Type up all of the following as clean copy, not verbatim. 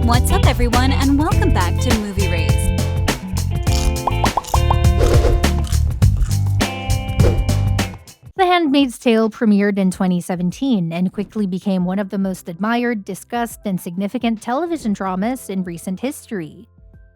What's up, everyone, and welcome back to Movie Raised. The Handmaid's Tale premiered in 2017 and quickly became one of the most admired, discussed, and significant television dramas in recent history.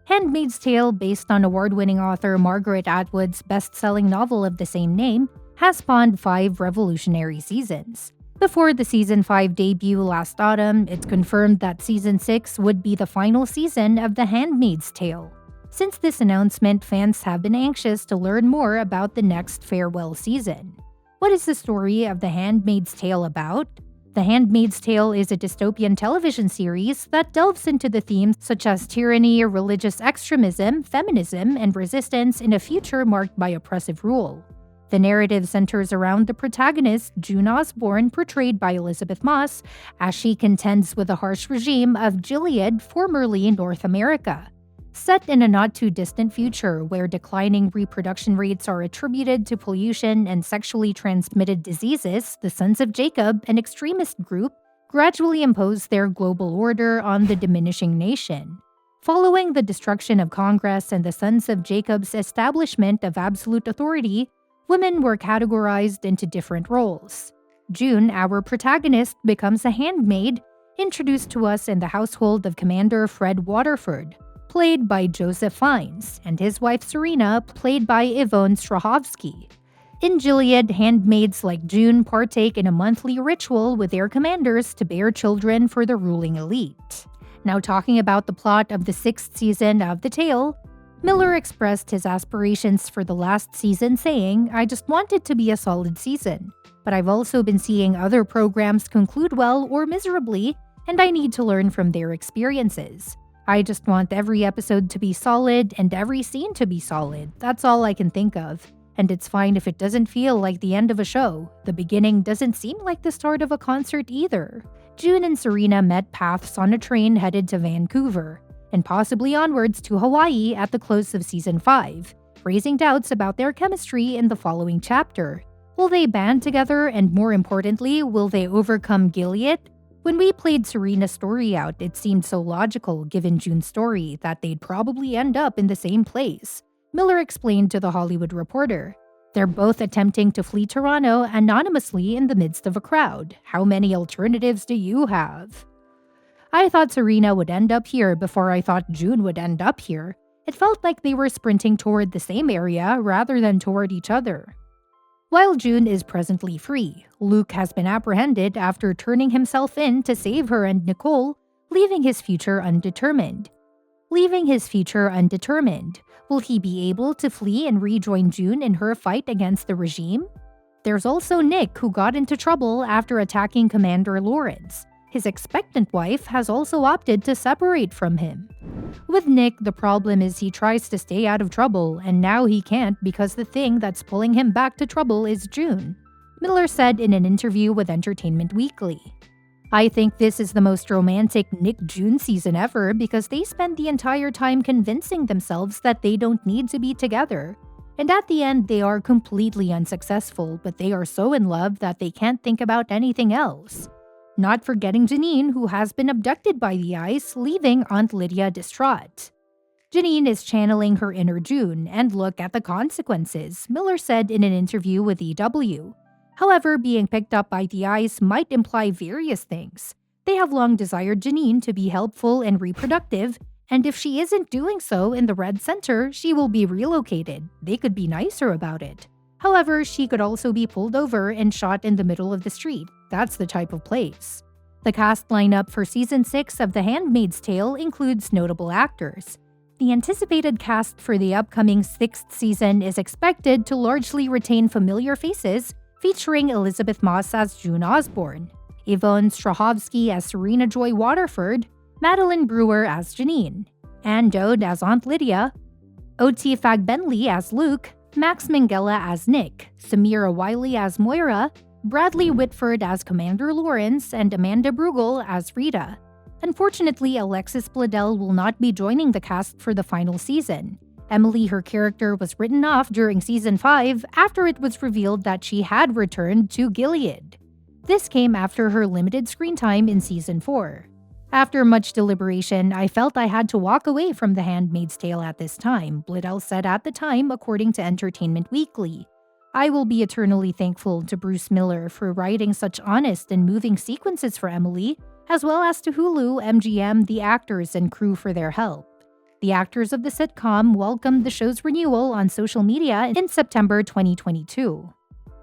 Handmaid's Tale, based on award-winning author Margaret Atwood's best-selling novel of the same name, has spawned 5 revolutionary seasons. Before the Season 5 debut last autumn, it's confirmed that Season 6 would be the final season of The Handmaid's Tale. Since this announcement, fans have been anxious to learn more about the next farewell season. What is the story of The Handmaid's Tale about? The Handmaid's Tale is a dystopian television series that delves into the themes such as tyranny, religious extremism, feminism, and resistance in a future marked by oppressive rule. The narrative centers around the protagonist, June Osborne, portrayed by Elisabeth Moss, as she contends with the harsh regime of Gilead, formerly North America. Set in a not-too-distant future where declining reproduction rates are attributed to pollution and sexually transmitted diseases, the Sons of Jacob, an extremist group, gradually impose their global order on the diminishing nation. Following the destruction of Congress and the Sons of Jacob's establishment of absolute authority, women were categorized into different roles. June, our protagonist, becomes a handmaid, introduced to us in the household of Commander Fred Waterford, played by Joseph Fiennes, and his wife Serena, played by Yvonne Strahovski. In Gilead, handmaids like June partake in a monthly ritual with their commanders to bear children for the ruling elite. Now, talking about the plot of the 6th season of the tale, Miller expressed his aspirations for the last season saying, "I just want it to be a solid season, but I've also been seeing other programs conclude well or miserably, and I need to learn from their experiences. I just want every episode to be solid and every scene to be solid. That's all I can think of. And it's fine if it doesn't feel like the end of a show. The beginning doesn't seem like the start of a concert either." June and Serena met paths on a train headed to Vancouver, and possibly onwards to Hawaii at the close of Season 5, raising doubts about their chemistry in the following chapter. Will they band together, and more importantly, will they overcome Gilead? When we played Serena's story out, it seemed so logical given June's story that they'd probably end up in the same place. Miller explained to The Hollywood Reporter, "They're both attempting to flee Toronto anonymously in the midst of a crowd. How many alternatives do you have?" I thought Serena would end up here before I thought June would end up here. It felt like they were sprinting toward the same area rather than toward each other. While June is presently free, Luke has been apprehended after turning himself in to save her and Nicole, leaving his future undetermined. Will he be able to flee and rejoin June in her fight against the regime? There's also Nick, who got into trouble after attacking Commander Lawrence. His expectant wife has also opted to separate from him. With Nick, the problem is he tries to stay out of trouble, and now he can't because the thing that's pulling him back to trouble is June. Miller said in an interview with Entertainment Weekly, "I think this is the most romantic Nick-June season ever because they spend the entire time convincing themselves that they don't need to be together. And at the end, they are completely unsuccessful, but they are so in love that they can't think about anything else." Not forgetting Janine, who has been abducted by the ice, leaving Aunt Lydia distraught. Janine is channeling her inner June, and look at the consequences, Miller said in an interview with EW. However, being picked up by the ice might imply various things. They have long desired Janine to be helpful and reproductive, and if she isn't doing so in the Red Center, she will be relocated. They could be nicer about it. However, she could also be pulled over and shot in the middle of the street. That's the type of place. The cast lineup for Season 6 of The Handmaid's Tale includes notable actors. The anticipated cast for the upcoming 6th season is expected to largely retain familiar faces, featuring Elisabeth Moss as June Osborne, Yvonne Strahovski as Serena Joy Waterford, Madeline Brewer as Janine, Anne Dode as Aunt Lydia, Oti Fagbenley as Luke, Max Minghella as Nick, Samira Wiley as Moira, Bradley Whitford as Commander Lawrence, and Amanda Brugel as Rita. Unfortunately, Alexis Bledel will not be joining the cast for the final season. Emily, her character, was written off during Season 5 after it was revealed that she had returned to Gilead. This came after her limited screen time in Season 4. After much deliberation, I felt I had to walk away from The Handmaid's Tale at this time, Blitell said at the time, according to Entertainment Weekly. I will be eternally thankful to Bruce Miller for writing such honest and moving sequences for Emily, as well as to Hulu, MGM, the actors, and crew for their help. The actors of the sitcom welcomed the show's renewal on social media in September 2022.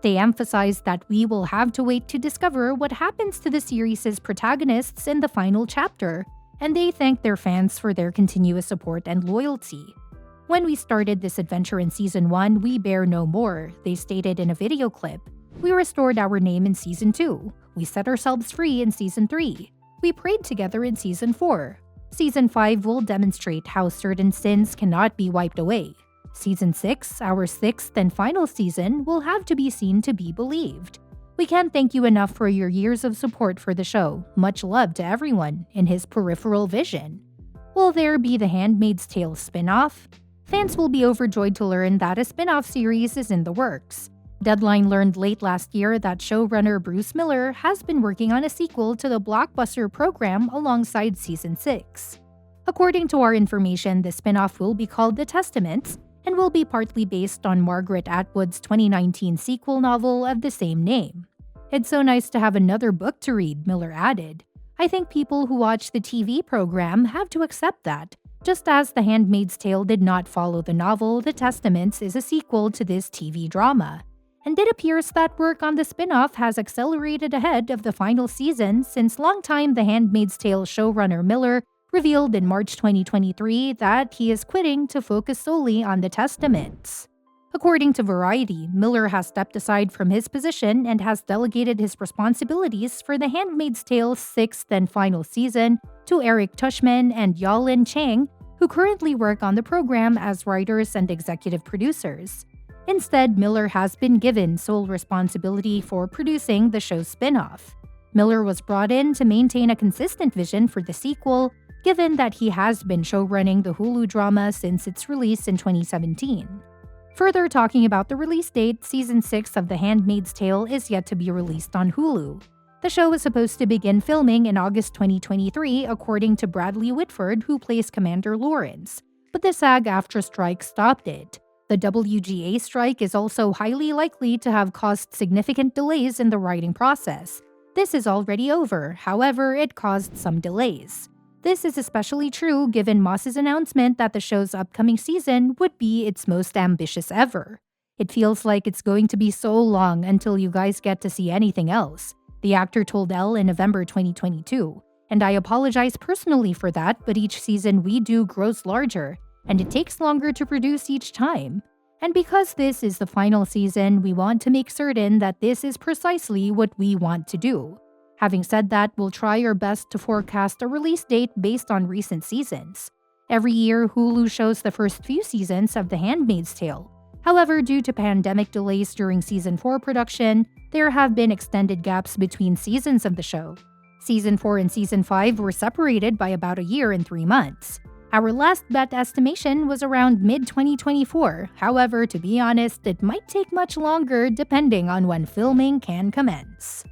They emphasized that we will have to wait to discover what happens to the series' protagonists in the final chapter, and they thanked their fans for their continuous support and loyalty. When we started this adventure in Season 1, we bear no more, they stated in a video clip. We restored our name in Season 2. We set ourselves free in Season 3. We prayed together in Season 4. Season 5 will demonstrate how certain sins cannot be wiped away. Season 6, our sixth and final season, will have to be seen to be believed. We can't thank you enough for your years of support for the show. Much love to everyone in his peripheral vision. Will there be The Handmaid's Tale spin-off? Fans will be overjoyed to learn that a spin-off series is in the works. Deadline learned late last year that showrunner Bruce Miller has been working on a sequel to the blockbuster program alongside Season 6. According to our information, the spin-off will be called The Testaments, and will be partly based on Margaret Atwood's 2019 sequel novel of the same name. It's so nice to have another book to read, Miller added. I think people who watch the TV program have to accept that. Just as The Handmaid's Tale did not follow the novel, The Testaments is a sequel to this TV drama. And it appears that work on the spin-off has accelerated ahead of the final season since longtime The Handmaid's Tale showrunner Miller revealed in March 2023 that he is quitting to focus solely on The Testaments. According to Variety, Miller has stepped aside from his position and has delegated his responsibilities for The Handmaid's Tale's sixth and final season to Eric Tushman and Yalin Chang, who currently work on the program as writers and executive producers. Instead, Miller has been given sole responsibility for producing the show's spin-off. Miller was brought in to maintain a consistent vision for the sequel, given that he has been showrunning the Hulu drama since its release in 2017. Further talking about the release date, Season 6 of The Handmaid's Tale is yet to be released on Hulu. The show was supposed to begin filming in August 2023, according to Bradley Whitford, who plays Commander Lawrence, but the SAG-AFTRA strike stopped it. The WGA strike is also highly likely to have caused significant delays in the writing process. This is already over, however, it caused some delays. This is especially true given Moss's announcement that the show's upcoming season would be its most ambitious ever. It feels like it's going to be so long until you guys get to see anything else, the actor told Elle in November 2022. And I apologize personally for that, but each season we do grows larger, and it takes longer to produce each time. And because this is the final season, we want to make certain that this is precisely what we want to do. Having said that, we'll try our best to forecast a release date based on recent seasons. Every year, Hulu shows the first few seasons of The Handmaid's Tale. However, due to pandemic delays during Season 4 production, there have been extended gaps between seasons of the show. Season 4 and Season 5 were separated by about a year and 3 months. Our last bet estimation was around mid-2024. However, to be honest, it might take much longer depending on when filming can commence.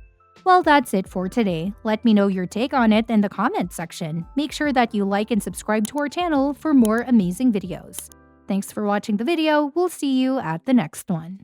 Well, that's it for today. Let me know your take on it in the comments section. Make sure that you like and subscribe to our channel for more amazing videos. Thanks for watching the video. We'll see you at the next one.